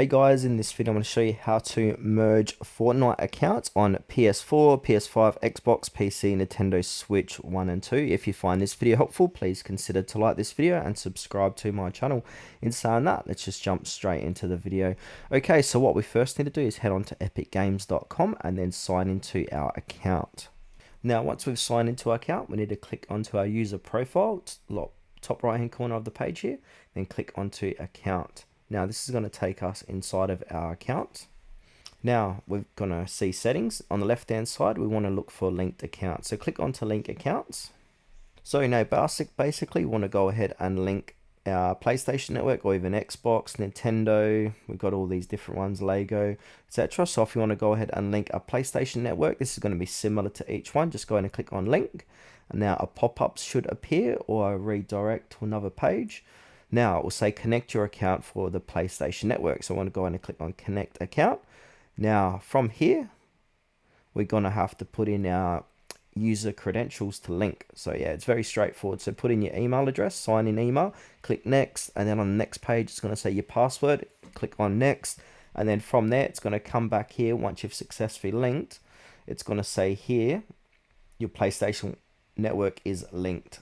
Hey guys, in this video I'm going to show you how to merge Fortnite accounts on PS4, PS5, Xbox, PC, Nintendo Switch 1 and 2. If you find this video helpful, please consider to like this video and subscribe to my channel. In saying that, let's just jump straight into the video. Okay, so what we first need to do is head on to epicgames.com and then sign into our account. Now, once we've signed into our account, we need to click onto our user profile, top right hand corner of the page here, then click onto account. Now this is going to take us inside of our account. Now we're going to see settings. On the left hand side, we want to look for linked accounts. So click onto link accounts. So basically we want to go ahead and link our PlayStation network or even Xbox, Nintendo. We've got all these different ones, Lego, etc. So if you want to go ahead and link a PlayStation network, this is going to be similar to each one. Just go ahead and click on link. And now a pop-up should appear or a redirect to another page. Now it will say connect your account for the PlayStation Network. So I want to go in and click on connect account. Now from here, we're going to have to put in our user credentials to link. So yeah, it's very straightforward. So put in your email address, sign in email, click next. And then on the next page, it's going to say your password. Click on next. And then from there, it's going to come back here. Once you've successfully linked, it's going to say here, your PlayStation Network is linked.